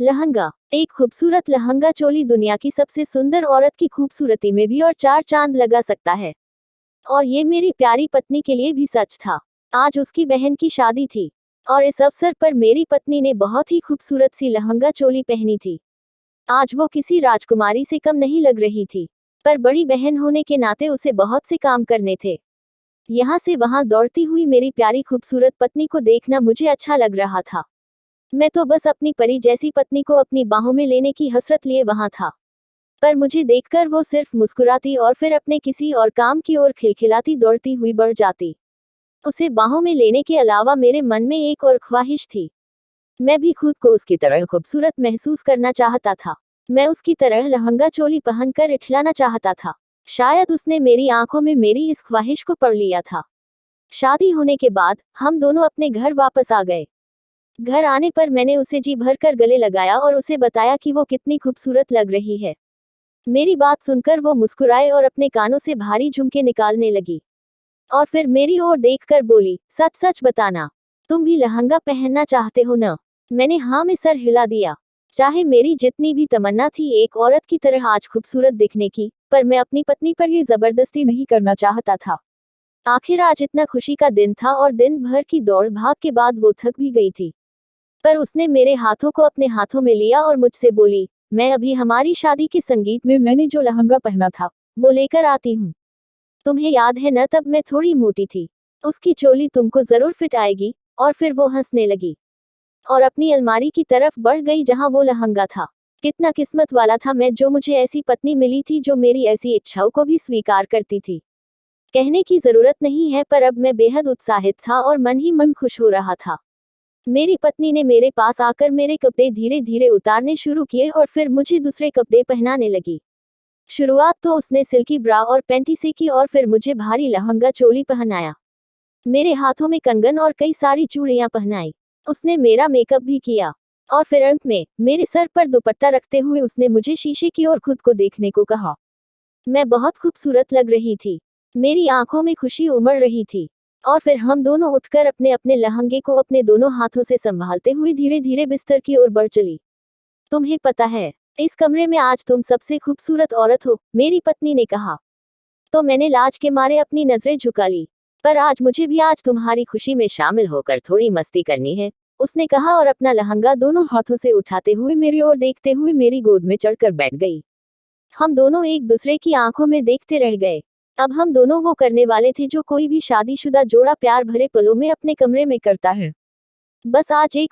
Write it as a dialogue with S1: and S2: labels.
S1: लहंगा। एक खूबसूरत लहंगा चोली दुनिया की सबसे सुंदर औरत की खूबसूरती में भी और चार चांद लगा सकता है। और ये मेरी प्यारी पत्नी के लिए भी सच था। आज उसकी बहन की शादी थी और इस अवसर पर मेरी पत्नी ने बहुत ही खूबसूरत सी लहंगा चोली पहनी थी। आज वो किसी राजकुमारी से कम नहीं लग रही थी, पर बड़ी बहन होने के नाते उसे बहुत से काम करने थे। यहाँ से वहाँ दौड़ती हुई मेरी प्यारी खूबसूरत पत्नी को देखना मुझे अच्छा लग रहा था। मैं तो बस अपनी परी जैसी पत्नी को अपनी बाहों में लेने की हसरत लिए वहां था। पर मुझे देखकर वो सिर्फ मुस्कुराती और फिर अपने किसी और काम की ओर खिलखिलाती दौड़ती हुई बढ़ जाती। उसे बाहों में लेने के अलावा मेरे मन में एक और ख्वाहिश थी। मैं भी खुद को उसकी तरह खूबसूरत महसूस करना चाहता था। मैं उसकी तरह लहंगा चोली पहनकर इठलाना चाहता था। शायद उसने मेरी आंखों में मेरी इस ख्वाहिश को पढ़ लिया था। शादी होने के बाद हम दोनों अपने घर वापस आ गए। घर आने पर मैंने उसे जी भरकर गले लगाया और उसे बताया कि वो कितनी खूबसूरत लग रही है। मेरी बात सुनकर वो मुस्कुराए और अपने कानों से भारी झुमके निकालने लगी। और फिर मेरी ओर देखकर बोली, सच सच बताना, तुम भी लहंगा पहनना चाहते हो न? मैंने हाँ में सर हिला दिया। चाहे मेरी जितनी भी तमन्ना थी एक औरत की तरह आज खूबसूरत दिखने की, पर मैं अपनी पत्नी पर ये जबरदस्ती नहीं करना चाहता था। आखिर आज इतना खुशी का दिन था और दिन भर की दौड़ भाग के बाद वो थक भी गई थी। पर उसने मेरे हाथों को अपने हाथों में लिया और मुझसे बोली, मैं अभी हमारी शादी के संगीत में मैंने जो लहंगा पहना था वो लेकर आती हूँ। तुम्हें याद है न, तब मैं थोड़ी मोटी थी। उसकी चोली तुमको जरूर फिट आएगी। और फिर वो हंसने लगी और अपनी अलमारी की तरफ बढ़ गई जहां वो लहंगा था। कितना किस्मत वाला था मैं, जो मुझे ऐसी पत्नी मिली थी जो मेरी ऐसी इच्छाओं को भी स्वीकार करती थी। कहने की जरूरत नहीं है, पर अब मैं बेहद उत्साहित था और मन ही मन खुश हो रहा था। मेरी पत्नी ने मेरे पास आकर मेरे कपड़े धीरे धीरे उतारने शुरू किए और फिर मुझे दूसरे कपड़े पहनाने लगी। शुरुआत तो उसने सिल्की ब्रा और पैंटी से की और फिर मुझे भारी लहंगा चोली पहनाया। मेरे हाथों में कंगन और कई सारी चूड़ियां पहनाई। उसने मेरा मेकअप भी किया और फिर अंत में मेरे सर पर दुपट्टा रखते हुए उसने मुझे शीशे की ओर खुद को देखने को कहा। मैं बहुत खूबसूरत लग रही थी। मेरी आंखों में खुशी उमड़ रही थी। और फिर हम दोनों उठकर अपने अपने लहंगे को अपने दोनों हाथों से संभालते हुए धीरे धीरे बिस्तर की ओर बढ़ चली। तुम्हें पता है, इस कमरे में आज तुम सबसे खूबसूरत औरत हो, मेरी पत्नी ने कहा। तो मैंने लाज के मारे अपनी नजरें झुका ली। पर आज मुझे भी आज तुम्हारी खुशी में शामिल होकर थोड़ी मस्ती करनी है, उसने कहा और अपना लहंगा दोनों हाथों से उठाते हुए मेरी ओर देखते हुए मेरी गोद में चढ़कर बैठ गई। हम दोनों एक दूसरे की आंखों में देखते रह गए। अब हम दोनों वो करने वाले थे जो कोई भी शादीशुदा जोड़ा प्यार भरे पलों में अपने कमरे में करता है। बस आज एक